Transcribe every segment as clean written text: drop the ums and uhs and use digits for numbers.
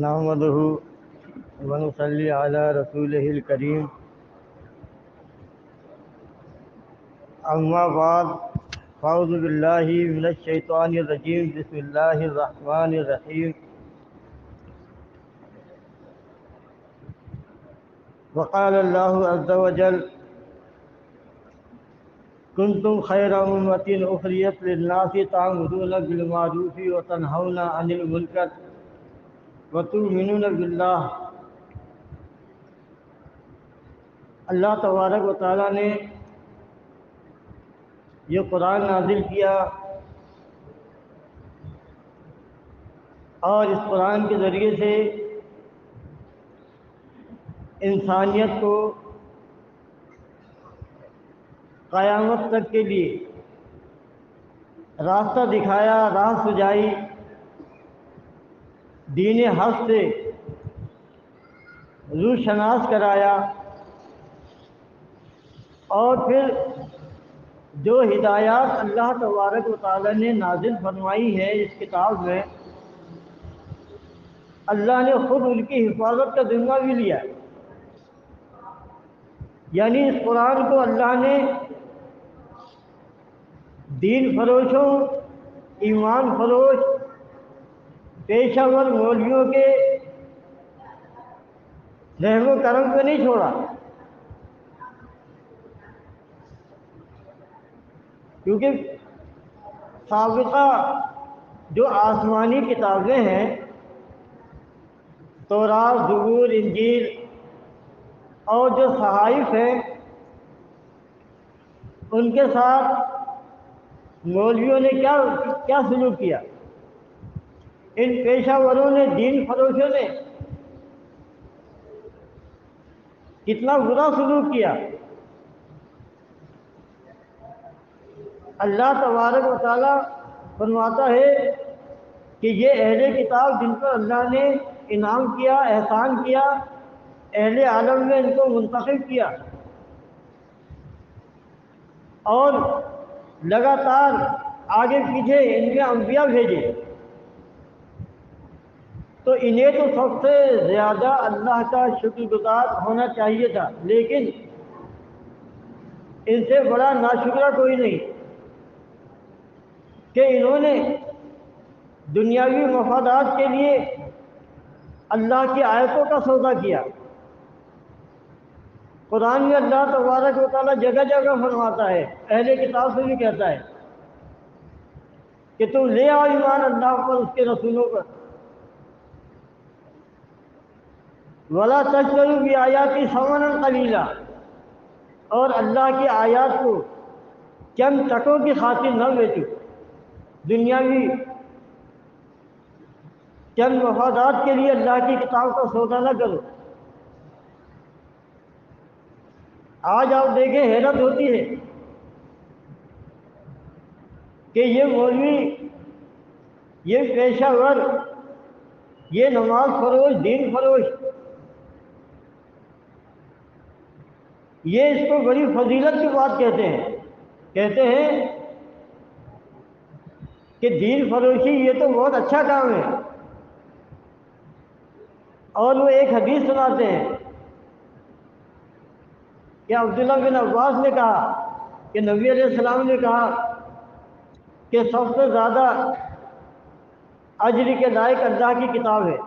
نحمده ونصلي على رسوله الكريم اما بعد فاعوذ بالله من الشيطان الرجيم بسم الله الرحمن الرحيم وقال الله عز وجل كنتم خير أمة أخرجت للناس تأمرون بالمعروف وتنهون عن المنكر وتؤمنون بالله۔ اللہ تبارک و تعالیٰ نے یہ قرآن نازل کیا اور اس قرآن کے ذریعے سے انسانیت کو قیامت تک کے لیے راستہ دکھایا، راہ سجائی، دین حق سے روشناس کرایا، اور پھر جو ہدایات اللہ تبارک و تعالیٰ نے نازل فرمائی ہے اس کتاب میں، اللہ نے خود ان کی حفاظت کا ذمہ بھی لیا۔ یعنی اس قرآن کو اللہ نے دین فروشوں، ایمان فروش، پیشہ ور مولویوں کے رحم و کرم پہ نہیں چھوڑا، کیونکہ سابقہ جو آسمانی کتابیں ہیں، تورات، زبور، انجیل اور جو صحائف ہیں، ان کے ساتھ مولویوں نے کیا سلوک کیا؟ ان پیشہ وروں نے، دین فروشوں نے کتنا برا سلوک کیا۔ اللہ تبارک و تعالیٰ فرماتا ہے کہ یہ اہل کتاب جن پر اللہ نے انعام کیا، احسان کیا، اہل عالم میں ان کو منتخب کیا اور لگاتار آگے پیچھے ان میں انبیاء بھیجے، تو انہیں تو سب سے زیادہ اللہ کا شکر گزار ہونا چاہیے تھا، لیکن ان سے بڑا ناشکرہ کوئی نہیں کہ انہوں نے دنیاوی مفادات کے لیے اللہ کی آیتوں کا سودا کیا۔ قرآن میں اللہ تبارک و تعالیٰ جگہ جگہ فرماتا ہے، اہل کتاب سے بھی کہتا ہے کہ تم لے آؤ ایمان اللہ پر، اس کے رسولوں پر، وَلَا تَشْتَرُوا بِآيَاتِي ثَمَنًا قَلِيلًا، اور اللہ کی آیات کو چند ٹکوں کی خاطر نہ بیچو، دنیاوی چند مفادات کے لیے اللہ کی کتاب کا سودا نہ کرو۔ آج آپ دیکھیں، حیرت ہوتی ہے کہ یہ مولوی، یہ پیشہ ور، یہ نماز فروش، دین فروش، یہ اس کو بڑی فضیلت کی بات کہتے ہیں کہ دین فروشی یہ تو بہت اچھا کام ہے، اور وہ ایک حدیث سناتے ہیں کہ عبداللہ بن عباس نے کہا کہ نبی علیہ السلام نے کہا کہ سب سے زیادہ اجر کے لائق اللہ کی کتاب ہے۔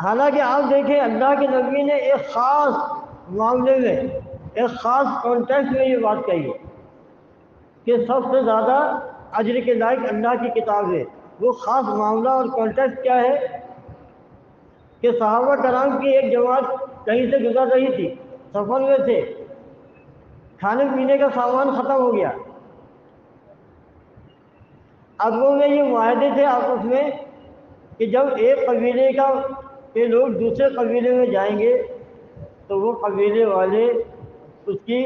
حالانکہ آپ دیکھیں، اللہ کے نبی نے ایک خاص معاملے میں، ایک خاص کانٹیکسٹ میں یہ بات کہی ہے کہ سب سے زیادہ اجر کے لائق اللہ کی کتاب ہے۔ وہ خاص معاملہ اور کانٹیکسٹ کیا ہے کہ صحابہ کرام کی ایک جماعت کہیں سے گزر رہی تھی، سفر میں تھے، کھانے پینے کا سامان ختم ہو گیا، اب وہ میں یہ معاہدے تھے آپس میں کہ جب ایک قبیلے کے لوگ دوسرے قبیلے میں جائیں گے تو وہ قبیلے والے اس کی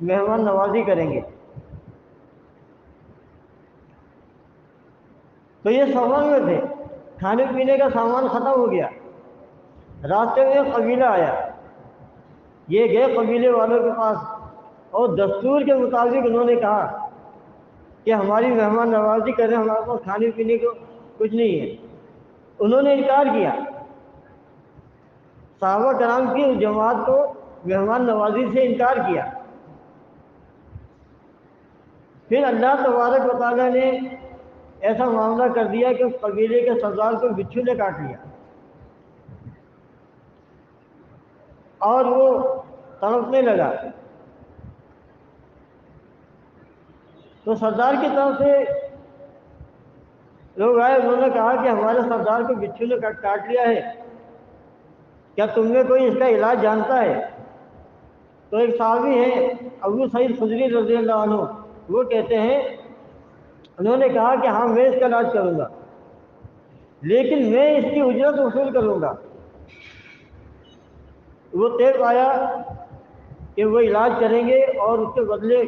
مہمان نوازی کریں گے۔ تو یہ سفر میں تھے، کھانے پینے کا سامان ختم ہو گیا، راستے میں ایک قبیلہ آیا، یہ گئے قبیلے والوں کے پاس اور دستور کے مطابق انہوں نے کہا کہ ہماری مہمان نوازی کریں، ہمارے پاس کھانے پینے کو کچھ نہیں ہے۔ انہوں نے انکار کیا، صحابہ کرام کی اس جماعت کو مہمان نوازی سے انکار کیا۔ پھر اللہ تبارک و تعالیٰ نے ایسا معاملہ کر دیا کہ اس قبیلے کے سردار کو بچھو نے کاٹ لیا اور وہ تڑپنے لگا۔ تو سردار کی طرف سے لوگ آئے، انہوں نے کہا کہ ہمارے سردار کو بچھو نے کاٹ لیا ہے، کیا تم میں کوئی اس کا علاج جانتا ہے؟ تو ایک صحابی ہیں ابو سعید خدری رضی اللہ عنہ، وہ کہتے ہیں، انہوں نے کہا کہ ہاں میں اس کا علاج کروں گا، لیکن میں اس کی اجرت وصول کروں گا۔ وہ طے پایا کہ وہ علاج کریں گے اور اس کے بدلے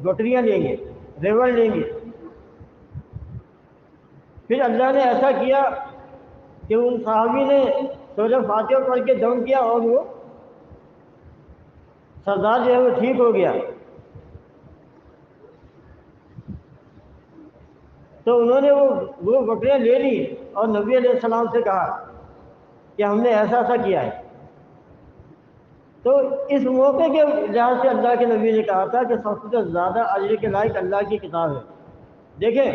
بکریاں لیں گے، ریوڑ لیں گے۔ پھر اللہ نے ایسا کیا کہ ان صحابی نے سورہ فاتحہ پڑھ کے دم کیا اور وہ سردار جو ہے وہ ٹھیک ہو گیا۔ تو انہوں نے وہ بکریاں لے لی اور نبی علیہ السلام سے کہا کہ ہم نے ایسا ایسا کیا ہے۔ تو اس موقع کے لحاظ سے اللہ کے نبی نے کہا تھا کہ سب سے زیادہ اجر کے لائق اللہ کی کتاب ہے۔ دیکھیں،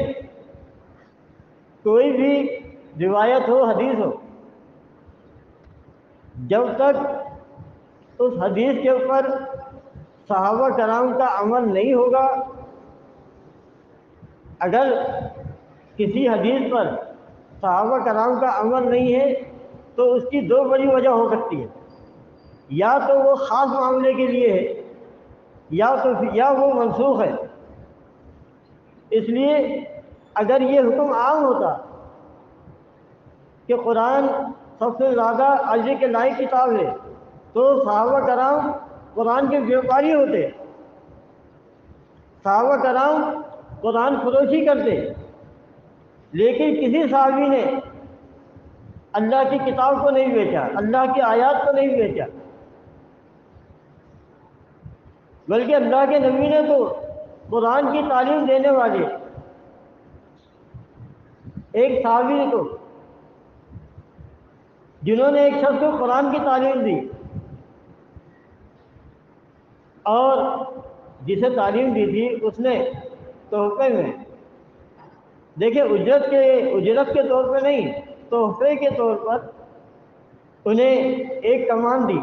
کوئی بھی روایت ہو، حدیث ہو، جب تک اس حدیث کے اوپر صحابہ کرام کا عمل نہیں ہوگا، اگر کسی حدیث پر صحابہ کرام کا عمل نہیں ہے تو اس کی دو بڑی وجہ ہو سکتی ہے، یا تو وہ خاص معاملے کے لیے ہے یا وہ منسوخ ہے۔ اس لیے اگر یہ حکم عام ہوتا کہ قرآن سب سے زیادہ اجر کے لائق کتاب ہے تو صحابہ کرام قرآن کے بیوپاری ہوتے، صحابہ کرام قرآن فروشی کرتے، لیکن کسی صحابی نے اللہ کی کتاب کو نہیں بیچا، اللہ کی آیات کو نہیں بیچا، بلکہ اللہ کے نبی نے تو قرآن کی تعلیم دینے والے ایک صحابی کو، جنہوں نے ایک شخص کو قرآن کی تعلیم دی اور جسے تعلیم دی تھی اس نے تحفے میں، دیکھیں اجرت کے طور پہ نہیں، تحفے کے طور پر انہیں ایک کمان دی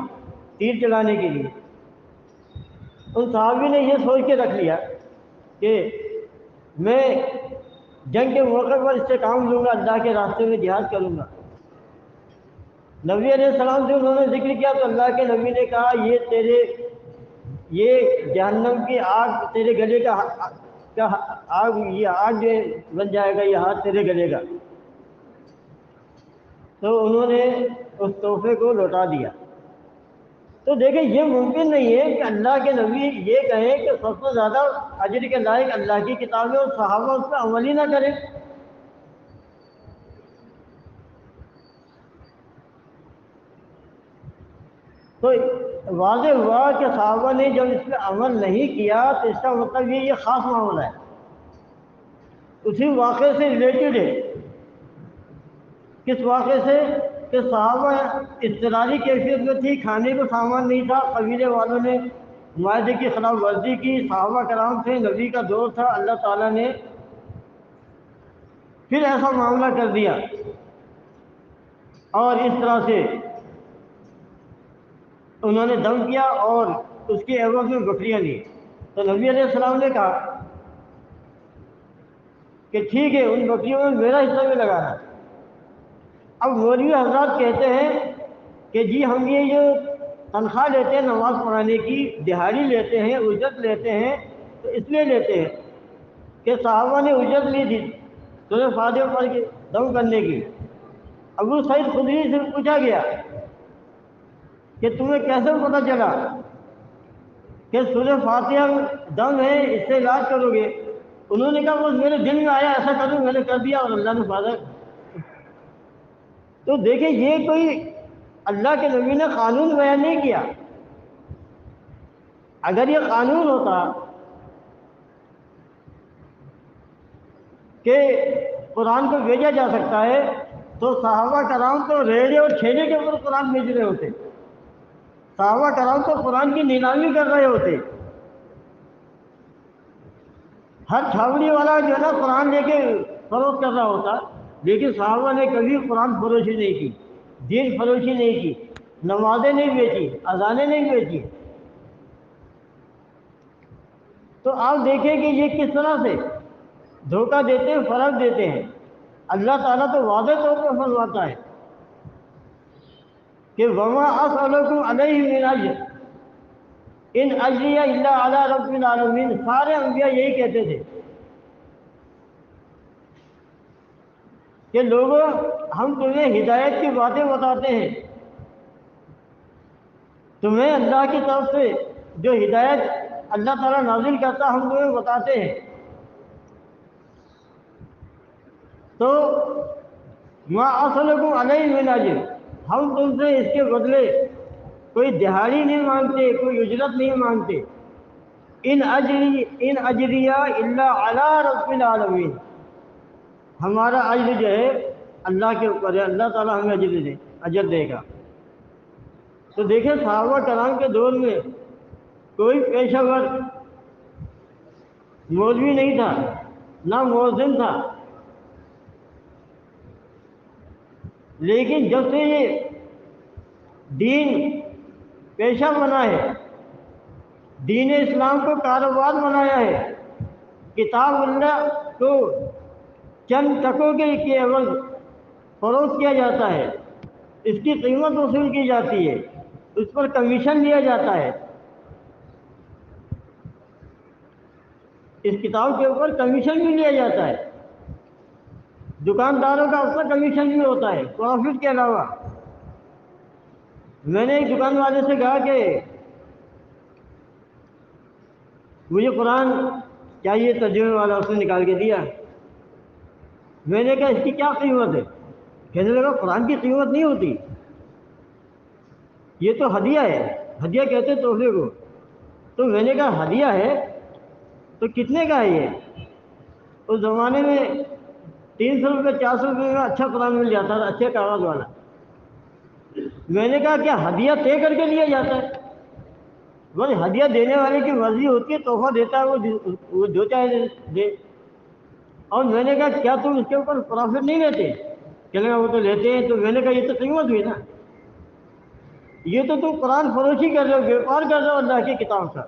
تیر چلانے کے لیے۔ ان صحابی نے یہ سوچ کے رکھ لیا کہ میں جنگ کے موقع پر اس سے کام لوں گا، اللہ کے راستے میں جہاد کروں گا۔ نبی علیہ السلام سے انہوں نے ذکر کیا تو اللہ کے نبی نے کہا یہ جہنم کی آگ تیرے گلے کا آگ، یہ آگ جو بن جائے گا، یہ ہاتھ تیرے گلے کا۔ تو انہوں نے اس تحفے کو لوٹا دیا۔ تو دیکھیں، یہ ممکن نہیں ہے کہ اللہ کے نبی یہ کہیں کہ سب سے زیادہ اجر کے لائق اللہ کی کتاب ہے اور صحابہ اس پہ عمل ہی نہ کریں۔ تو واضح ہوا کہ صحابہ نے جب اس پہ عمل نہیں کیا تو اس کا مطلب یہ خاص معاملہ ہے، اسی واقعے سے ریلیٹڈ ہے۔ کس واقعے سے؟ کہ صحابہ اضطراری کیفیت میں تھی، کھانے کو سامان نہیں تھا، قبیلے والوں نے معاہدے کی خلاف ورزی کی، صحابہ کرام تھے، نبی کا دور تھا، اللہ تعالیٰ نے پھر ایسا معاملہ کر دیا اور اس طرح سے انہوں نے دم کیا اور اس کے عوض میں بکریاں لی۔ تو نبی علیہ السلام نے کہا کہ ٹھیک ہے، ان بکریوں میں میرا حصہ بھی لگانا۔ اب مولوی حضرات کہتے ہیں کہ جی ہم یہ جو تنخواہ لیتے ہیں نماز پڑھانے کی، دہاڑی لیتے ہیں، اجرت لیتے ہیں، تو اس لیے لیتے ہیں کہ صحابہ نے اجرت لی تھی سورہ فاتحہ پڑھ کے دم کرنے کی۔ ابو سعید خدری سے پوچھا گیا کہ تمہیں کیسے پتہ چلا کہ سورہ فاتحہ دم ہے، اس سے علاج کرو گے؟ انہوں نے کہا بس میرے دل میں آیا ایسا کروں، میں نے کر دیا اور اللہ نے فائدہ۔ تو دیکھیں، یہ کوئی اللہ کے نبی نے قانون بیان نہیں کیا۔ اگر یہ قانون ہوتا کہ قرآن کو بھیجا جا سکتا ہے تو صحابہ کرام تو ریڑے اور ٹھیلے کے اوپر قرآن بھیج رہے ہوتے، صحابہ کرام تو قرآن کی نیلامی کر رہے ہوتے، ہر چھاوڑی والا جو ہے نا قرآن لے کے فروخت کر رہا ہوتا، لیکن صحابہ نے کبھی قرآن فروشی نہیں کی، دین فروشی نہیں کی، نمازیں نہیں بیچی، اذانیں نہیں بیچی۔ تو آپ دیکھیں کہ یہ کس طرح سے دھوکہ دیتے ہیں، فرق دیتے ہیں۔ اللہ تعالیٰ تو واضح طور پر فرماتا ہے کہ وما اسألکم علیہ من اجر ان اجری الا علی رب العالمین۔ سارے انبیاء یہی کہتے تھے کہ لوگوں ہم تمہیں ہدایت کی باتیں بتاتے ہیں، تمہیں اللہ کی طرف سے جو ہدایت اللہ تعالیٰ نازل کرتا ہم تمہیں بتاتے ہیں، تو ما اسألکم علیہ من اجر، ہم تم سے اس کے بدلے کوئی دہاڑی نہیں مانگتے، کوئی اجرت نہیں مانگتے۔ ان اجریہ الا علی رب العالمین، ہمارا اجر جو ہے اللہ کے اوپر ہے، اللہ تعالیٰ ہمیں اجر دے گا۔ تو دیکھیں صحابہ کرام کے دور میں کوئی پیشہ ور مولوی نہیں تھا، نہ مؤذن تھا، لیکن جب سے یہ دین پیشہ بنا ہے، دین اسلام کو کاروبار بنایا ہے، کتاب اللہ کو چند ٹکوں کے عوض فروخت کیا جاتا ہے، اس کی قیمت وصول کی جاتی ہے، اس پر کمیشن لیا جاتا ہے، اس کتاب کے اوپر کمیشن بھی لیا جاتا ہے، دکانداروں کا اس پر کمیشن بھی ہوتا ہے پروفٹ کے علاوہ۔ میں نے ایک دکان والے سے کہا کہ مجھے قرآن چاہیے، ترجمے والا اس نے نکال کے دیا۔ میں نے کہا اس کی کیا قیمت ہے؟ کہنے لگا قرآن کی قیمت نہیں ہوتی، یہ تو ہدیہ ہے، ہدیہ کہتے ہیں تحفے کو۔ تو میں نے کہا ہدیہ ہے تو کتنے کا ہے یہ؟ اس زمانے میں 300 روپے 400 روپے میں اچھا قرآن مل جاتا تھا، اچھے کاغذ والا۔ میں نے کہا کیا ہدیہ طے کر کے لیا جاتا ہے؟ بس ہدیہ دینے والے کی مرضی ہوتی ہے، تحفہ دیتا ہے وہ جو چاہے دے۔ اور میں نے کہا کیا تم اس کے اوپر پروفٹ نہیں لیتے؟ کہنے لگا وہ تو لیتے ہیں۔ تو میں نے کہا یہ تو قیمت ہوئی نا، یہ تو تم قرآن فروشی کر رہے ہو، بیوپار کر رہے ہو اللہ کی کتاب کا۔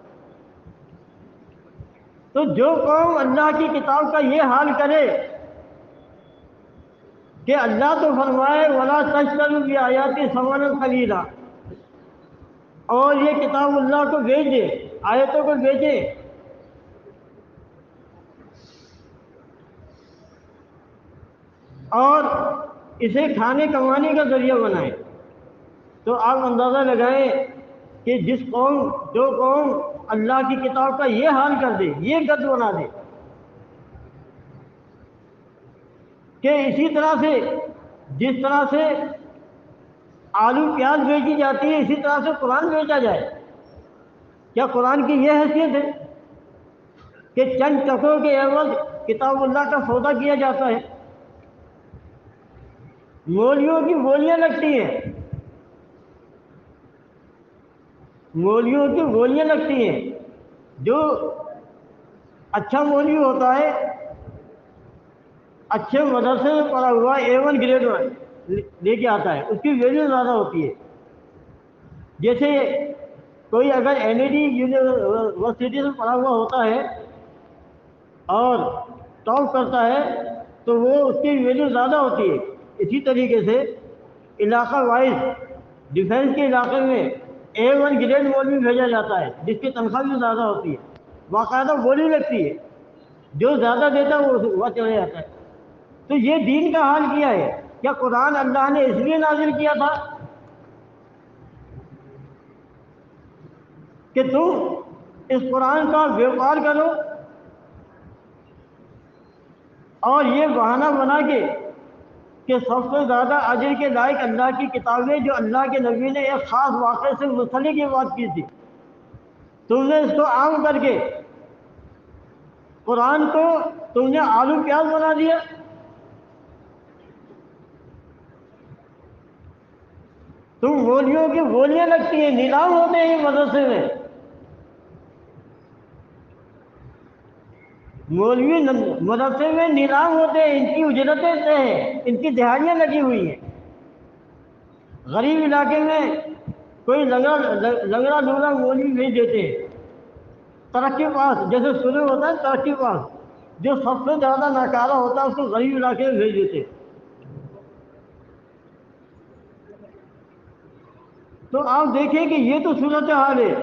تو جو قوم اللہ کی کتاب کا یہ حال کرے کہ اللہ تو فرمائے وَلَا تَشْتَرُوا بِآيَاتِي ثَمَنًا قَلِيلًا، اور یہ کتاب اللہ کو بیچ دے، آیتوں کو بیچے، اور اسے کھانے کمانے کا ذریعہ بنائے، تو آپ اندازہ لگائیں کہ جو قوم اللہ کی کتاب کا یہ حال کر دے، یہ گد بنا دے کہ اسی طرح سے جس طرح سے آلو پیاز بیچی جاتی ہے اسی طرح سے قرآن بیچا جائے، کیا قرآن کی یہ حیثیت ہے کہ چند ٹکوں کے عوض کتاب اللہ کا سودا کیا جاتا ہے؟ مولیوں کی بولیاں لگتی ہیں، مولیوں کی بولیاں لگتی ہیں۔ جو اچھا مولی ہوتا ہے، اچھے مدرسے میں پڑھا ہوا A1 گریڈ لے کے آتا ہے، اس کی ویلیو زیادہ ہوتی ہے۔ جیسے کوئی اگر NAD یونیورسٹی میں پڑھا ہوا ہوتا ہے اور ٹاپ کرتا ہے تو وہ اس کی ویلیو زیادہ ہوتی ہے۔ اسی طریقے سے علاقہ وائز ڈیفینس کے علاقے میں A1 گریڈ مولوی بھیجا جاتا ہے جس کی تنخواہ بھی زیادہ ہوتی ہے، باقاعدہ بولی لگتی ہے، جو زیادہ دیتا ہے وہ چلا جاتا ہے۔ تو یہ دین کا حال کیا ہے؟ کیا قرآن اللہ نے اس لیے نازل کیا تھا کہ تم اس قرآن کا بیوپار کرو اور یہ بہانہ بنا کے کہ سب سے زیادہ اجر کے لائق اللہ کی کتابیں جو اللہ کے نبی نے ایک خاص واقعے سے منسلک یہ بات کی تھی، تم نے اس کو عام کر کے قرآن کو تم نے آلو پیاز بنا دیا؟ تم مولویوں کی بولیاں لگتی ہیں، نیلام ہوتے ہیں یہ مدرسے میں، مولوی مدرسے میں نیلام ہوتے ہیں، ان کی اجرتیں طے ہیں، ان کی دہاڑیاں لگی ہوئی ہیں۔ غریب علاقے میں کوئی لنگڑا لولا مولوی نہیں دیتے، ترقی پاس جیسے شروع ہوتا ہے ترقی پاس، جو سب سے زیادہ ناکارہ ہوتا ہے اس کو غریب علاقے میں بھیج دیتے۔ تو آپ دیکھیں کہ یہ تو صورت حال ہے،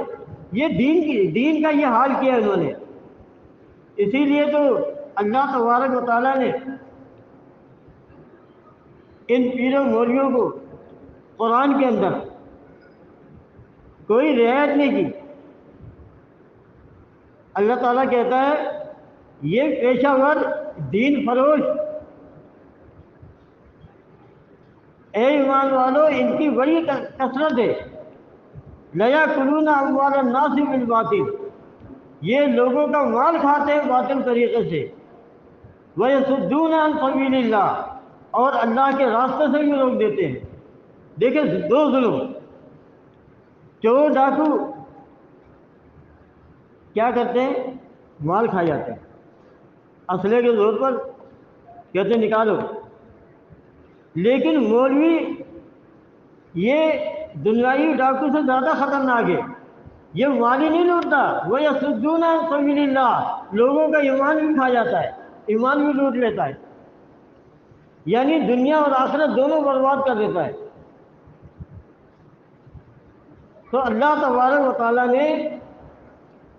یہ دین کا یہ حال کیا ہے انہوں نے۔ اسی لیے تو اللہ تبارک و تعالیٰ نے ان پیروں مولویوں کو قرآن کے اندر کوئی رعایت نہیں کی۔ اللہ تعالیٰ کہتا ہے یہ پیشہ ور دین فروش، اے ایمان والو ان کی بڑی کثرت ہے، لَيَأْكُلُونَ أَمْوَالَ النَّاسِ بِالْبَاطِلِ، یہ لوگوں کا مال کھاتے ہیں باطل طریقے سے، وَيَصُدُّونَ عَنْ سَبِيلِ اللَّهِ، اور اللہ کے راستے سے بھی روک دیتے ہیں۔ دیکھیں دو ظلم، چور ڈاکو کیا کرتے ہیں؟ مال کھا جاتے ہیں، اسلحے کے زور پر کہتے ہیں نکالو۔ لیکن مولوی یہ دنیاوی ڈاکو سے زیادہ خطرناک ہے، یہ مالی نہیں لوٹتا، وہ یصدون عن سبیل اللہ، لوگوں کا ایمان بھی کھا جاتا ہے، ایمان بھی لوٹ لیتا ہے، یعنی دنیا اور آخرت دونوں برباد کر دیتا ہے۔ تو اللہ تبارک و تعالیٰ نے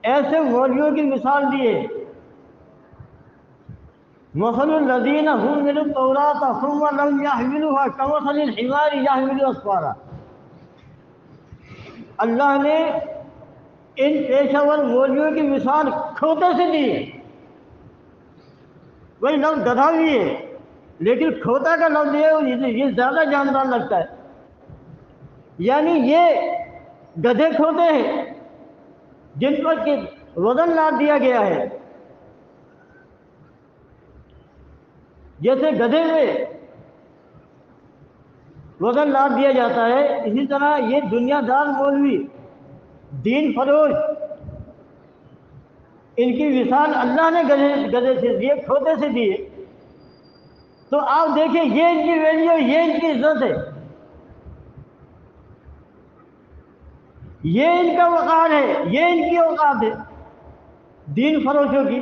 ایسے مولویوں کی مثال دی ہے، مثل الذین حملوا التوراۃ ثم لم یحملوها کمثل الحمار یحمل اسفارا، اللہ نے ان پیشہ ور مولویوں کی مثال کھوتے سے دی ہے۔ وہی لفظ گدھا بھی ہے لیکن کھوتا کا لفظ یہ زیادہ جاندار لگتا ہے، یعنی یہ گدھے کھوتے ہیں جن پر کہ وزن لاد دیا گیا ہے، جیسے گدھے میں وزن لاد دیا جاتا ہے، اسی طرح یہ دنیا دار مولوی دین فروش، ان کی مثال اللہ نے گدھے سے دیے، کھوتے سے دیے۔ تو آپ دیکھیں یہ ان کی ویلیو، یہ ان کی عزت ہے، یہ ان کا وقار ہے، یہ ان کی اوقات ہے دین فروشوں کی۔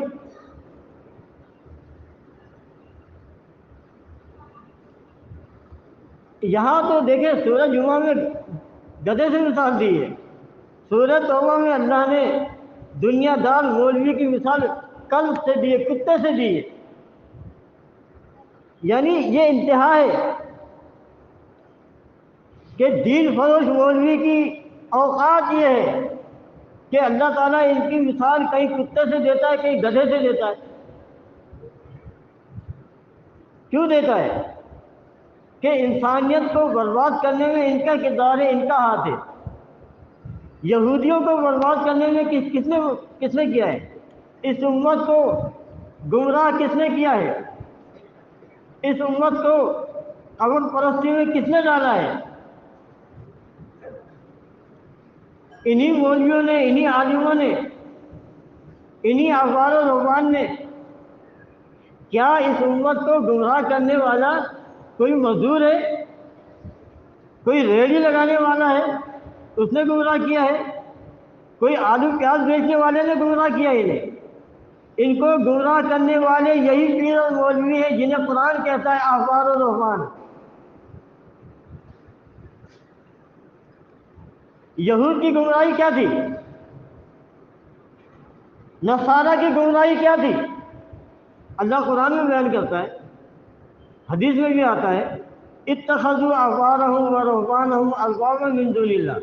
یہاں تو دیکھیں سورہ جمعہ میں گدھے سے مثال دی ہے، سورہ توبہ میں اللہ نے دنیا دار مولوی کی مثال کلب سے دی ہے، کتے سے دی ہے، یعنی یہ انتہا ہے کہ دین فروش مولوی کی اوقات یہ ہے کہ اللہ تعالیٰ ان کی مثال کہیں کتے سے دیتا ہے کہیں گدھے سے دیتا ہے۔ کیوں دیتا ہے؟ کہ انسانیت کو برباد کرنے میں ان کا کردار ہے، ان کا ہاتھ ہے۔ یہودیوں کو برباد کرنے میں کس نے کیا ہے؟ اس امت کو گمراہ کس نے کیا ہے؟ اس امت کو قبر پرستی میں کس نے ڈالا ہے؟ انہی مولویوں نے، انہی عالموں نے، انہی احبار و رہبان نے۔ کیا اس امت کو گمراہ کرنے والا کوئی مزدور ہے؟ کوئی ریڑھی لگانے والا ہے؟ اس نے گمراہ کیا ہے؟ کوئی آلو پیاز بیچنے والے نے گمراہ کیا انہیں؟ ان کو گمراہ کرنے والے یہی پیر اور مولوی ہیں جنہیں قرآن کہتا ہے احبار و رہبان۔ یہود کی گمراہی کیا تھی؟ نصارہ کی گمراہی کیا تھی؟ اللہ قرآن میں بیان کرتا ہے، حدیث میں بھی آتا ہے، اتخذوا احبارهم ورهبانهم اربابا من دون اللہ،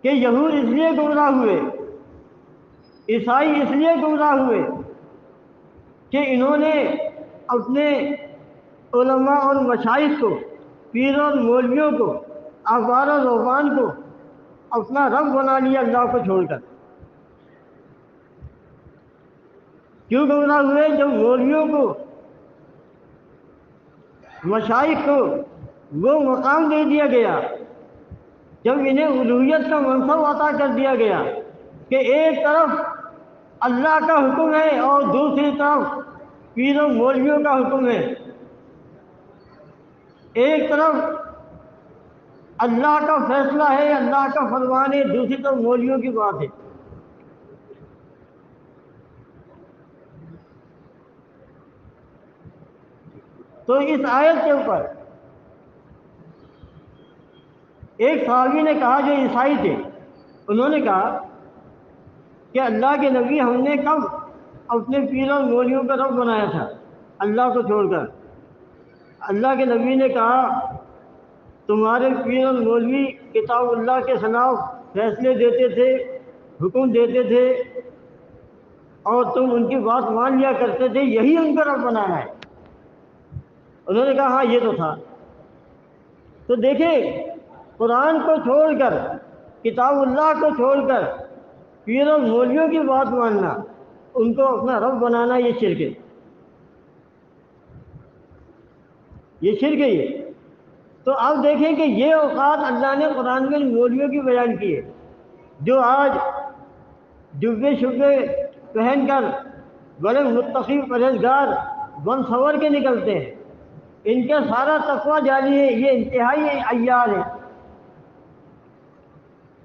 کہ یہود اس لیے گمراہ ہوئے، عیسائی اس لیے گمراہ ہوئے کہ انہوں نے اپنے علماء اور مشائخ کو، پیر اور مولویوں کو، احبار و رہبان کو اپنا رب بنا لیا اللہ کو چھوڑ کر۔ کیوں گمراہ ہوئے؟ جب مولویوں کو، مشائخ کو، وہ مقام دے دیا گیا، جب انہیں الوہیت کا منصب عطا کر دیا گیا کہ ایک طرف اللہ کا حکم ہے اور دوسری طرف پیروں مولویوں کا حکم ہے، ایک طرف اللہ کا فیصلہ ہے، اللہ کا فرمان ہے، دوسری طرف مولویوں کی بات ہے۔ تو اس آیت کے اوپر ایک صحابی نے کہا جو عیسائی تھے، انہوں نے کہا کہ اللہ کے نبی، ہم نے کب اپنے پیر اور مولویوں کا رب بنایا تھا اللہ کو چھوڑ کر؟ اللہ کے نبی نے کہا تمہارے پیر اور مولوی کتاب اللہ کے خلاف فیصلے دیتے تھے، حکم دیتے تھے، اور تم ان کی بات مان لیا کرتے تھے، یہی ان کا رب بنانا ہے؟ انہوں نے کہا ہاں یہ تو تھا۔ تو دیکھیں، قرآن کو چھوڑ کر، کتاب اللہ کو چھوڑ کر پیر اور مولویوں کی بات ماننا، ان کو اپنا رب بنانا، یہ شرک ہے، یہ شرک ہے یہ۔ تو آپ دیکھیں کہ یہ اوقات اللہ نے قرآن میں مولویوں کی بیان کی ہے، جو آج جبے شبے پہن کر بڑے متقی پرہیزگار بن سنور کے نکلتے ہیں، ان کے سارا تقوی جاری ہے، یہ انتہائی عیار ہے۔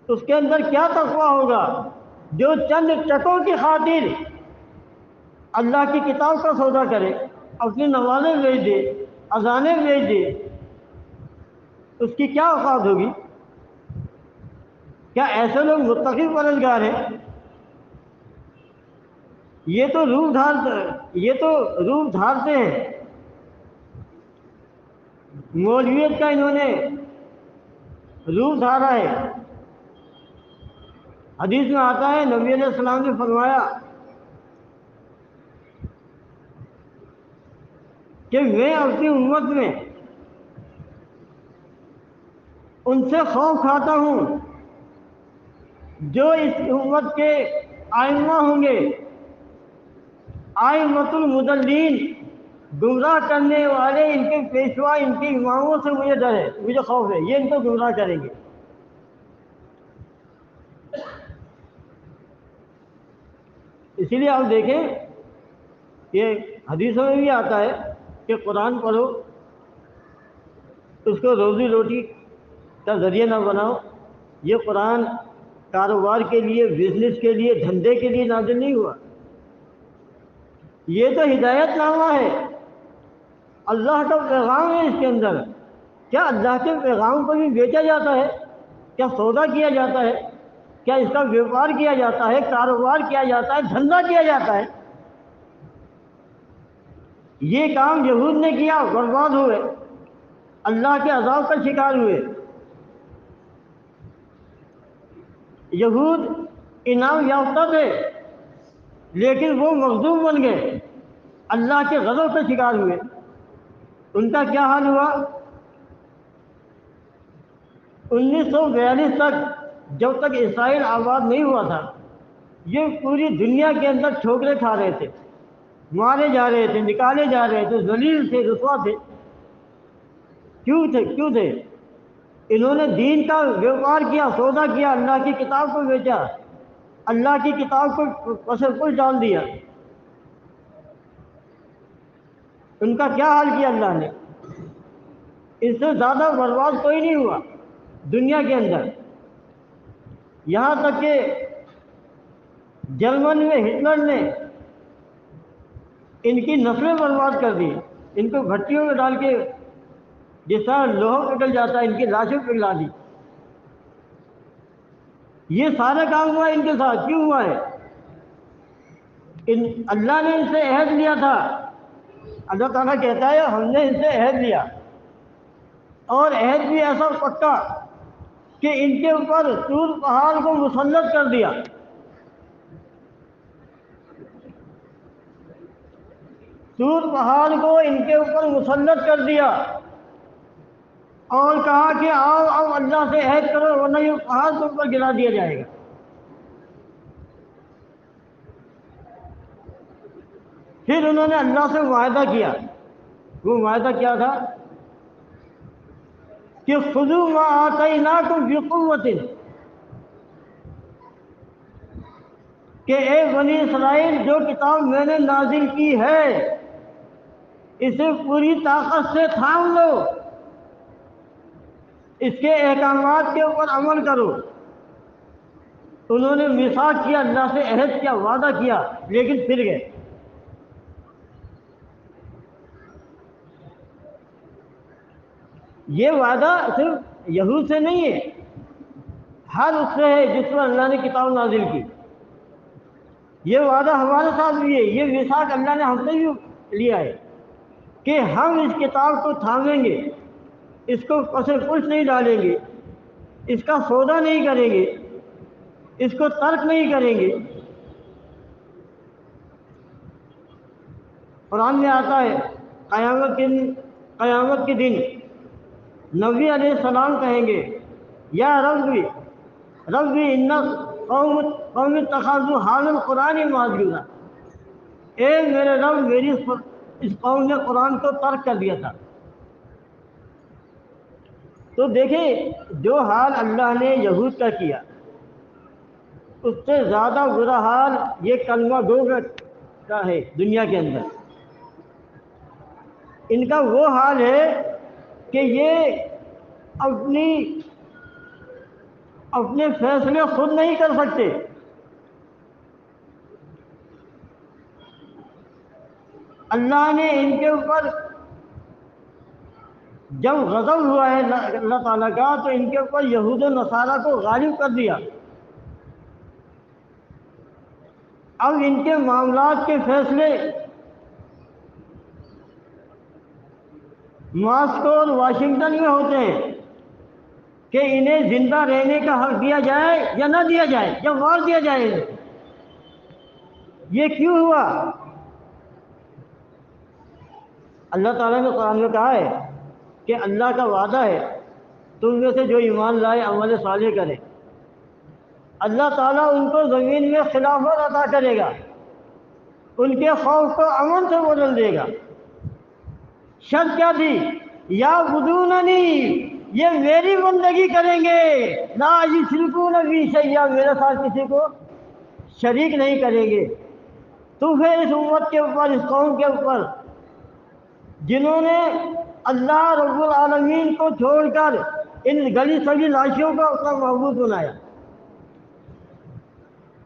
اس کے اندر کیا تقوی ہوگا جو چند ٹکوں کی خاطر اللہ کی کتاب کا سودا کرے، اپنی نمازیں بیچ دے، اذانیں بیچ دے؟ اس کی کیا اوقات ہوگی؟ کیا ایسے لوگ متقی پرہیزگار ہیں؟ یہ تو روپ دھارتے ہیں، مولویت کا انہوں نے روپ دھارا ہے۔ حدیث میں آتا ہے، نبی علیہ السلام نے فرمایا کہ میں اپنی امت میں ان سے خوف کھاتا ہوں جو اس امت کے آئمہ ہوں گے، آئمۃ المضلین، گمراہ کرنے والے، ان کے پیشوا، ان کے اماموں سے مجھے ڈر ہے، مجھے خوف ہے، یہ ان کو گمراہ کریں گے۔ اسی لیے آپ دیکھیں کہ حدیثوں میں بھی آتا ہے کہ قرآن پڑھو، اس کو روزی روٹی کا ذریعہ نہ بناؤ۔ یہ قرآن کاروبار کے لیے، بزنس کے لیے، دھندے کے لیے نازل نہیں ہوا، یہ تو ہدایت نامہ ہے، اللہ کا پیغام ہے اس کے اندر۔ کیا اللہ کے پیغام کو بھی بیچا جاتا ہے؟ کیا سودا کیا جاتا ہے؟ کیا اس کا بیوپار کیا جاتا ہے، کاروبار کیا جاتا ہے، دھندا کیا جاتا ہے؟ یہ کام یہود نے کیا، برباد ہوئے، اللہ کے عذاب کا شکار ہوئے۔ یہود انعام یافتہ تھے، لیکن وہ مغضوب بن گئے، اللہ کے غضب کا شکار ہوئے۔ ان کا کیا حال ہوا؟ 1942 تک، جب تک اسرائیل آباد نہیں ہوا تھا، یہ پوری دنیا کے اندر ٹھوکریں کھا رہے تھے، مارے جا رہے تھے، نکالے جا رہے تھے، ذلیل تھے، رسوا تھے۔ کیوں تھے؟ انہوں نے دین کا بیوپار کیا، سودا کیا، اللہ کی کتاب کو بیچا، اللہ کی کتاب کو پسر پش ڈال دیا۔ ان کا کیا حال کیا اللہ نے؟ اس سے زیادہ برباد کوئی نہیں ہوا دنیا کے اندر۔ یہاں تک کہ جرمن میں ہٹلر نے ان کی نسلیں برباد کر دی، ان کو بھٹیوں میں ڈال کے جس طرح لوہا پگھل جاتا ہے، ان کی لاشیں پگھلا دی۔ یہ سارا کام ہوا ان کے ساتھ، کیوں ہوا ہے؟ اللہ نے ان سے عہد لیا تھا، اللہ تعالیٰ کہتا ہے ہم نے ان سے عہد لیا، اور عہد بھی ایسا پکا کہ ان کے اوپر طور پہاڑ کو مسلط کر دیا۔ طور پہاڑ کو ان کے اوپر مسلط کر دیا اور کہا کہ آؤ اب اللہ سے عہد کرو ورنہ یہ پہاڑ کے اوپر گرا دیا جائے گا۔ پھر انہوں نے اللہ سے معاہدہ کیا۔ وہ معاہدہ کیا تھا کہ خذوا ما آتیناکم بقوۃ، کہ اے بنی اسرائیل جو کتاب میں نے نازل کی ہے اسے پوری طاقت سے تھام لو، اس کے احکامات کے اوپر عمل کرو۔ انہوں نے میثاق کیا، اللہ سے عہد کیا، وعدہ کیا، لیکن پھر گئے۔ یہ وعدہ صرف یہود سے نہیں ہے، ہر اس سے ہے جس پر اللہ نے کتاب نازل کی۔ یہ وعدہ ہمارے ساتھ بھی ہے، یہ میثاق اللہ نے ہم سے بھی لیا ہے کہ ہم اس کتاب کو تھامیں گے، اس کو پس پش نہیں ڈالیں گے، اس کا سودا نہیں کریں گے، اس کو ترک نہیں کریں گے۔ قرآن میں آتا ہے قیامت کے دن نبی علیہ السلام کہیں گے یا ربی ان قوم اتخذوا هذا القرآن مہجورا، اے میرے رب، میری اس قوم نے قرآن کو ترک کر دیا تھا۔ تو دیکھیں جو حال اللہ نے یہود کا کیا اس سے زیادہ برا حال یہ کلمہ گو کا ہے دنیا کے اندر۔ ان کا وہ حال ہے کہ یہ اپنے فیصلے خود نہیں کر سکتے۔ اللہ نے ان کے اوپر جب غضب ہوا ہے اللہ تعالیٰ کا تو ان کے اوپر یہود و نصارہ کو غالب کر دیا۔ اب ان کے معاملات کے فیصلے ماسکو اور واشنگٹن میں ہوتے ہیں کہ انہیں زندہ رہنے کا حق دیا جائے یا نہ دیا جائے، یا مار دیا جائے انہیں۔ یہ کیوں ہوا؟ اللہ تعالیٰ نے قرآن میں کہا ہے کہ اللہ کا وعدہ ہے تم میں سے جو ایمان لائے عمل صالح کرے، اللہ تعالیٰ ان کو زمین میں خلافت عطا کرے گا، ان کے خوف کو امن سے بدل دے گا۔ شرط کیا تھی؟ یعبدوننی، یہ میری بندگی کریں گے، لا یشرکون بی شیئا، میرے ساتھ کسی کو شریک نہیں کریں گے۔ تو پھر اس امت کے اوپر، اس قوم کے اوپر جنہوں نے اللہ رب العالمین کو چھوڑ کر ان گلی سڑی لاشوں کو اپنا معبود بنایا،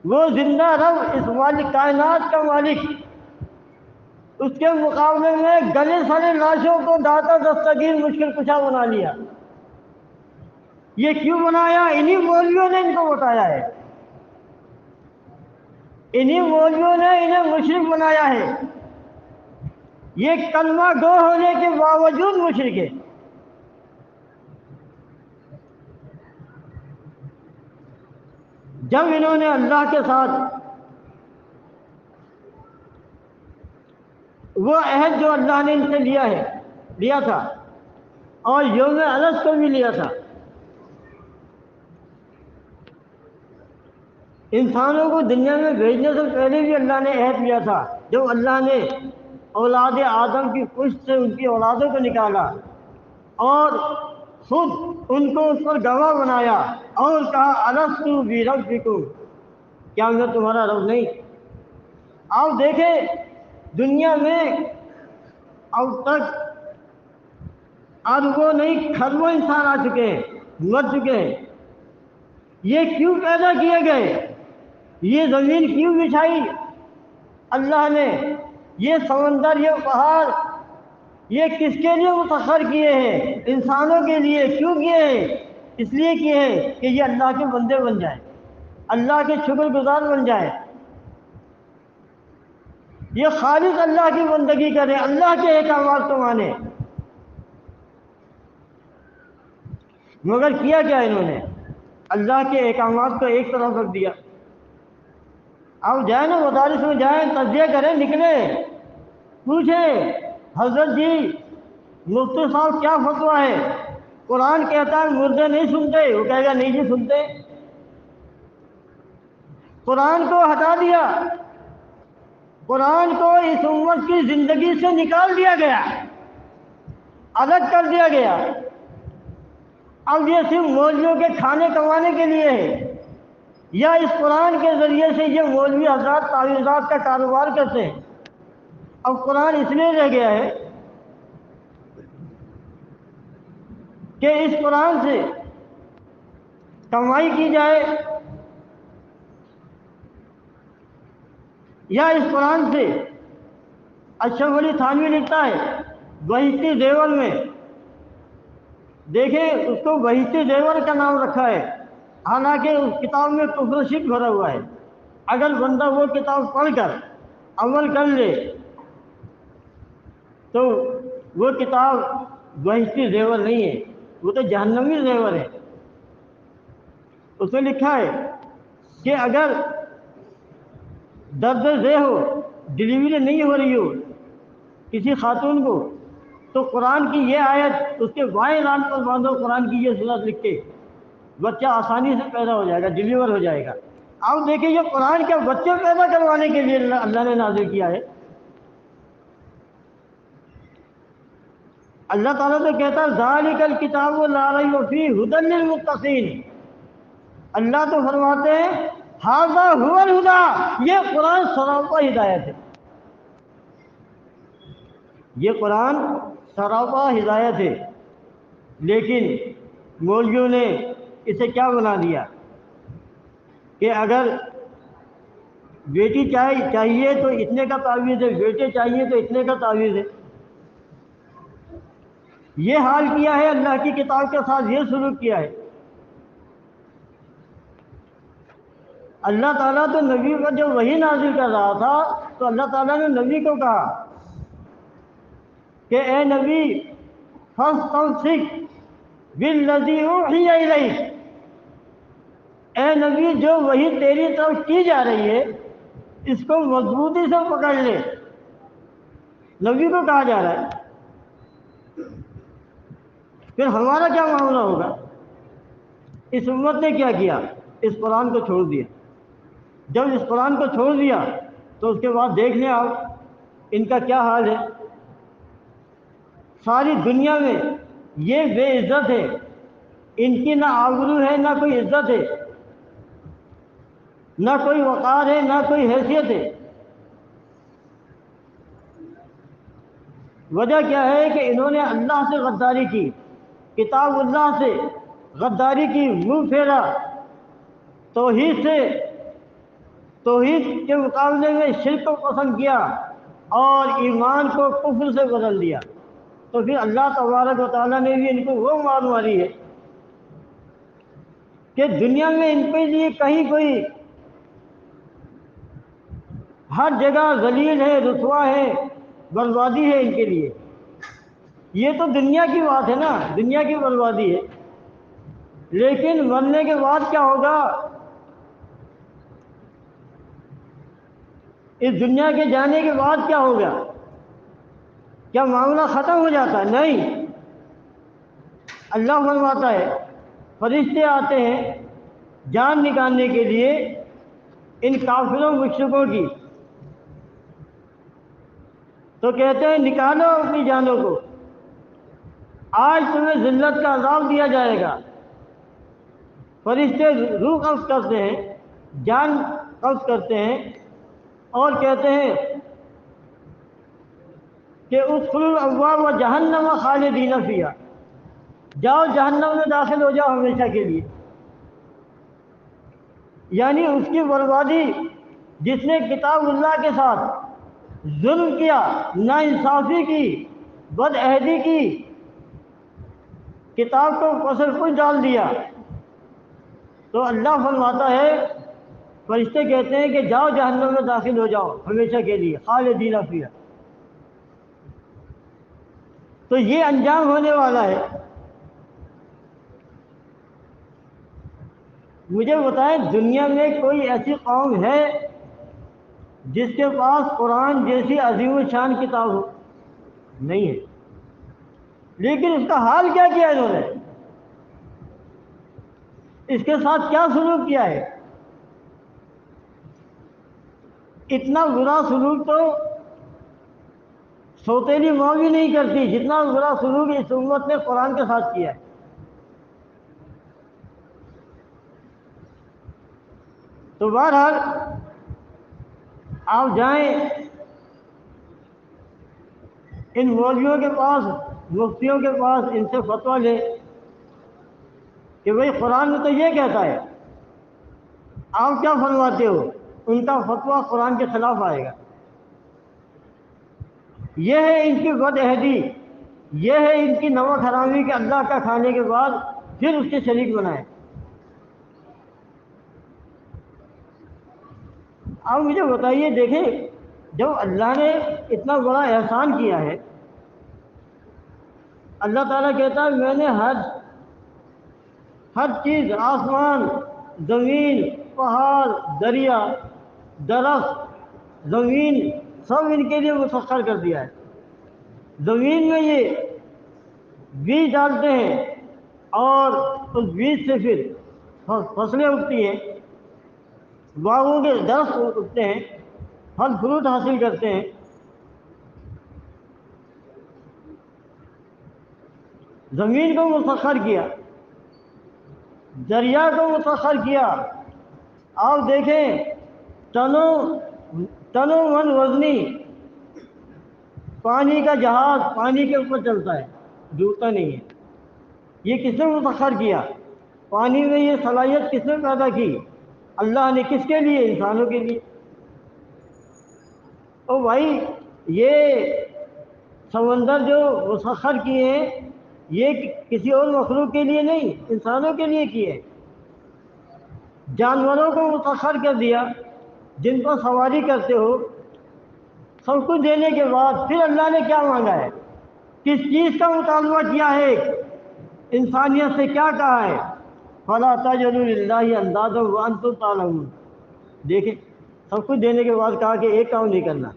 وہ زندہ رب، اس مالک کائنات کا مالک، اس کے مقابلے میں گلے سڑے لاشوں کو داتا دستگیر مشکل کشا بنا لیا۔ یہ کیوں بنایا؟ انہی مولویوں نے ان کو بتایا ہے، انہی مولویوں نے انہیں مشرک بنایا ہے۔ یہ کلمہ گو ہونے کے باوجود مشرک ہے۔ جب انہوں نے اللہ کے ساتھ وہ عہد جو اللہ نے ان سے لیا تھا اور یوم الست کو بھی لیا تھا، انسانوں کو دنیا میں بھیجنے سے پہلے بھی اللہ نے عہد لیا تھا۔ جب اللہ نے اولاد آدم کی پشت سے ان کی اولادوں کو نکالا اور خود ان کو اس پر گواہ بنایا اور کہا الست بربکم، کیا میں تمہارا رب نہیں؟ آپ دیکھیں دنیا میں اب تک اربوں نہیں کھربوں انسان آ چکے ہیں، مر چکے ہیں۔ یہ کیوں پیدا کیے گئے؟ یہ زمین کیوں بچھائی اللہ نے؟ یہ سمندر، یہ پہاڑ، یہ کس کے لیے مسخر کیے ہیں؟ انسانوں کے لیے۔ کیوں کیے ہیں؟ اس لیے کیے ہیں کہ یہ اللہ کے بندے بن جائیں، اللہ کے شکر گزار بن جائیں، یہ خالص اللہ کی بندگی کریں، اللہ کے احکامات کو مانیں۔ مگر کیا کیا انہوں نے؟ اللہ کے احکامات کو ایک طرف رکھ دیا۔ اب جائیں نا مدارس میں جائیں، تجزیہ کریں، نکلیں، پوچھیں حضرت جی مفتی صاحب کیا فتویٰ ہے؟ قرآن کہتا ہے مردے نہیں سنتے، وہ کہے گا نہیں جی سنتے۔ قرآن کو ہٹا دیا، قرآن کو اس امت کی زندگی سے نکال دیا گیا، الگ کر دیا گیا۔ اب یہ صرف مولویوں کے کھانے کمانے کے لیے ہے، یا اس قرآن کے ذریعے سے یہ مولوی حضرات تعویذات کا کاروبار کرتے ہیں؟ اب قرآن اس لیے رہ گیا ہے کہ اس قرآن سے کمائی کی جائے، یا اس قرآن سے اشرف علی تھانوی لکھتا ہے بہشتی زیور میں، دیکھیں اس کو بہشتی زیور کا نام رکھا ہے، حالانکہ اس کتاب میں کفر و شرک بھرا ہوا ہے۔ اگر بندہ وہ کتاب پڑھ کر عمل کر لے تو وہ کتاب بہشتی زیور نہیں ہے، وہ تو جہنمی زیور ہے۔ اس میں لکھا ہے کہ اگر درد ذیل ہو، ڈلیوری نہیں ہو رہی ہو کسی خاتون کو، تو قرآن کی یہ آیت اس کے بائیں ران پر باندھو، قرآن کی یہ صورت لکھ کے، بچہ آسانی سے پیدا ہو جائے گا، ڈلیور ہو جائے گا۔ اب دیکھیں یہ قرآن کیا بچے پیدا کروانے کے لیے اللہ نے نازل کیا ہے؟ اللہ تعالیٰ تو کہتا ہے ذالک الکتاب لا ریب فیہ ھدی للمتقین۔ اللہ تو فرماتے ہیں ھذا ھو الھدی، یہ قرآن سراپا ہدایت ہے، یہ قرآن سراپا ہدایت ہے۔ لیکن مولویوں نے اسے کیا بنا دیا کہ اگر بیٹی چاہیے تو اتنے کا تعویذ ہے، بیٹے چاہیے تو اتنے کا تعویذ ہے۔ یہ حال کیا ہے، اللہ کی کتاب کے ساتھ یہ سلوک کیا ہے۔ اللہ تعالیٰ تو نبی پر جب وحی نازل کر رہا تھا تو اللہ تعالیٰ نے نبی کو کہا کہ اے نبی فاستمسک بالذی اوحی الیک، اے نبی جو وحی تیری طرف کی جا رہی ہے اس کو مضبوطی سے پکڑ لے، نبی کو کہا جا رہا ہے۔ پھر ہمارا کیا معاملہ ہوگا؟ اس امت نے کیا کیا؟ اس قرآن کو چھوڑ دیا۔ جب اس قرآن کو چھوڑ دیا تو اس کے بعد دیکھ لیں آپ ان کا کیا حال ہے۔ ساری دنیا میں یہ بے عزت ہے، ان کی نہ آبرو ہے نہ کوئی عزت ہے، نہ کوئی وقار ہے نہ کوئی حیثیت ہے۔ وجہ کیا ہے کہ انہوں نے اللہ سے غداری کی، کتاب اللہ سے غداری کی، منہ پھیرا، توحید سے، توحید کے مقابلے میں شرک کو پسند کیا اور ایمان کو کفر سے بدل دیا۔ تو پھر اللہ تبارک و تعالیٰ نے بھی ان کو وہ مار ماری ہے کہ دنیا میں ان کے لیے کہیں کوئی، ہر جگہ ذلیل ہے، رسوا ہے، بربادی ہے ان کے لیے۔ یہ تو دنیا کی بات ہے نا، دنیا کی بربادی ہے، لیکن مرنے کے بعد کیا ہوگا؟ اس دنیا کے جانے کے بعد کیا ہوگا؟ کیا معاملہ ختم ہو جاتا ہے؟ نہیں، اللہ فرماتا ہے فرشتے آتے ہیں جان نکالنے کے لیے ان کافروں مشرکوں کی، تو کہتے ہیں نکالو اپنی جانوں کو، آج تمہیں ذلت کا عذاب دیا جائے گا۔ فرشتے روح قبض کرتے ہیں، جان قبض کرتے ہیں اور کہتے ہیں کہ ادخلوا الابواب جہنم خالدین فیہا، جاؤ جہنم میں داخل ہو جاؤ ہمیشہ کے لیے۔ یعنی اس کی بربادی جس نے کتاب اللہ کے ساتھ ظلم کیا، ناانصافی کی، بد عہدی کی، کتاب کو پسر پش ڈال دیا، تو اللہ فرماتا ہے، فرشتے کہتے ہیں کہ جاؤ جہنم میں داخل ہو جاؤ ہمیشہ کے لیے، خالدین فیہا۔ تو یہ انجام ہونے والا ہے۔ مجھے بتائیں دنیا میں کوئی ایسی قوم ہے جس کے پاس قرآن جیسی عظیم الشان کتاب ہو؟ نہیں ہے۔ لیکن اس کا حال کیا کیا انہوں نے؟ اس کے ساتھ کیا سلوک کیا ہے؟ اتنا برا سلوک تو سوتیلی ماں بھی نہیں کرتی جتنا برا سلوک اس امت نے قرآن کے ساتھ کیا ہے۔ تو بہرحال آپ جائیں ان مولویوں کے پاس، مفتیوں کے پاس، ان سے فتویٰ لیں کہ بھئی قرآن میں تو یہ کہتا ہے، آپ کیا فرماتے ہو؟ ان کا فتویٰ قرآن کے خلاف آئے گا۔ یہ ہے ان کی بد عہدی، یہ ہے ان کی نمک حرامی کہ اللہ کا کھانے کے بعد پھر اس کے شریک بنائیں۔ آپ مجھے بتائیے، دیکھیں جب اللہ نے اتنا بڑا احسان کیا ہے، اللہ تعالیٰ کہتا ہے میں نے ہر چیز، آسمان، زمین، پہاڑ، دریا، درخت، زمین، سب ان کے لیے مسخر کر دیا ہے۔ زمین میں یہ بیج ڈالتے ہیں اور اس بیج سے پھر فصلیں اگتی ہیں، باغوں کے درخت اگتے ہیں، پھل فروٹ حاصل کرتے ہیں۔ زمین کو مسخر کیا، دریا کو مسخر کیا۔ آپ دیکھیں ٹنوں من وزنی پانی کا جہاز پانی کے اوپر چلتا ہے، ڈوبتا نہیں ہے۔ یہ کس نے مسخر کیا؟ پانی میں یہ صلاحیت کس نے پیدا کی؟ اللہ نے۔ کس کے لیے؟ انسانوں کے لیے۔ او بھائی، یہ سمندر جو مسخر کیے ہیں یہ کسی اور مخلوق کے لیے نہیں، انسانوں کے لیے کیے۔ جانوروں کو مسخر کر دیا جن پر سواری کرتے ہو۔ سب کچھ دینے کے بعد پھر اللہ نے کیا مانگا ہے؟ کس چیز کا مطالبہ کیا ہے؟ انسانیت سے کیا کہا ہے؟ فَلَا تَجْعَلُوا لِلَّهِ أَندَادًا وَأَنْتُمْ تَعْلَمُونَ۔ دیکھیں سب کچھ دینے کے بعد کہا کہ ایک کام نہیں کرنا۔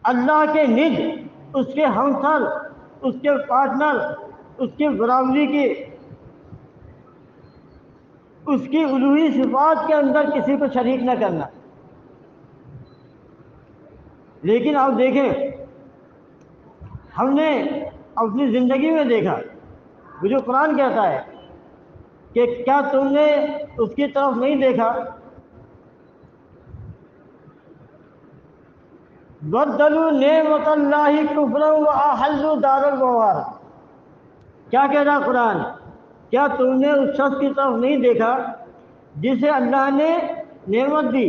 اللہ کے ند، اس کے ہمسر، اس کے پارٹنر، اس کے برابری کے، اس کی الوہی صفات کے اندر کسی کو شریک نہ کرنا۔ لیکن آپ دیکھیں ہم نے اپنی زندگی میں دیکھا، وہ جو قرآن کہتا ہے کہ کیا تم نے اس کی طرف نہیں دیکھا؟ بدلوا نعمت اللہ کفرا واحلوا دار البوار۔ کیا کہہ رہا قرآن؟ کیا تم نے اس شخص کی طرف نہیں دیکھا جسے اللہ نے نعمت دی،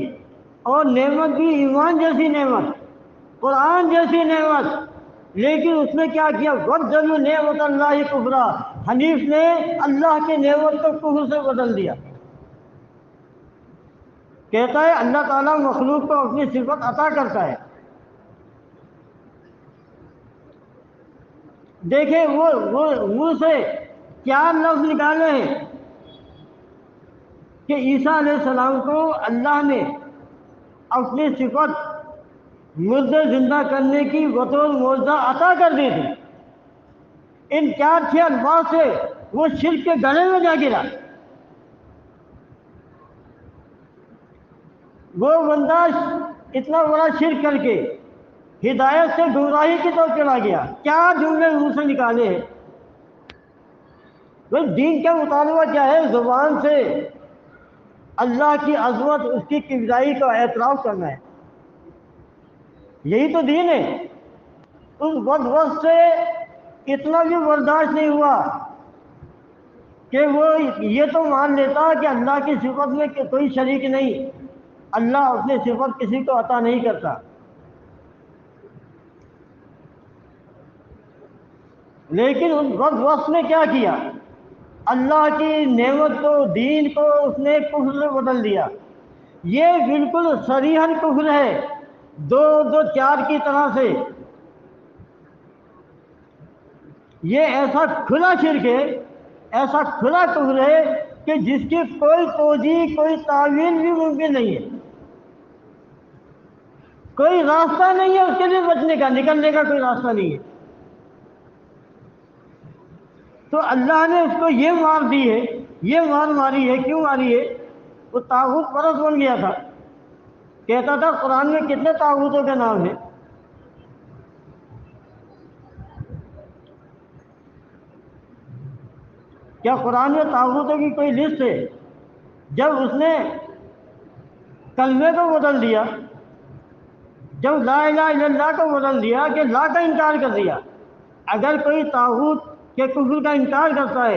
اور نعمت بھی ایمان جیسی نعمت، قرآن جیسی نعمت، لیکن اس نے کیا کیا؟ بدلوا نعمت اللہ کفرا، حنیف نے اللہ کی نعمت کو کفر سے بدل دیا۔ کہتا ہے اللہ تعالیٰ مخلوق کو اپنی صفت عطا کرتا ہے۔ دیکھیں وہ منہ سے کیا لفظ نکالے ہیں کہ عیسیٰ علیہ السلام کو اللہ نے اپنی صفت مردے زندہ کرنے کی بطور معجزہ عطا کر دی تھی۔ ان 4 الفاظ سے وہ شرک کے گلے میں جا گرا۔ وہ بندہ اتنا بڑا شرک کر کے ہدایت سے گمراہی کی طرف چلا گیا۔ کیا جملے منہ سے نکالے ہیں؟ وہ دین کا مطالبہ کیا ہے؟ زبان سے اللہ کی عظمت، اس کی کبریائی کا اعتراف کرنا ہے، یہی تو دین ہے۔ اس بدبخت سے اتنا بھی برداشت نہیں ہوا کہ وہ یہ تو مان لیتا کہ اللہ کی صفت میں کوئی شریک نہیں، اللہ اپنی صفت کسی کو عطا نہیں کرتا۔ لیکن اس بدبخت نے کیا کیا؟ اللہ کی نعمت کو، دین کو اس نے کفر سے بدل دیا۔ یہ بالکل صریحاً کفر ہے، 2-4 کی طرح سے۔ یہ ایسا کھلا شرک ہے، ایسا کھلا کفر ہے کہ جس کی کوئی توجیہ، کوئی تعویل بھی ممکن نہیں ہے، کوئی راستہ نہیں ہے اس کے لیے بچنے کا، نکلنے کا کوئی راستہ نہیں ہے۔ تو اللہ نے اس کو یہ مار دی ہے، یہ مار ماری ہے۔ کیوں ماری ہے؟ وہ طاغوت پرست بن گیا تھا۔ کہتا تھا قرآن میں کتنے طاغوتوں کے نام ہیں؟ کیا قرآن میں طاغوتوں کی کوئی لسٹ ہے؟ جب اس نے کلمے کو بدل دیا، جب لا الہ الا اللہ کو بدل دیا کہ لا کا انکار کر دیا۔ اگر کوئی طاغوت کے کفر کا انکار کرتا ہے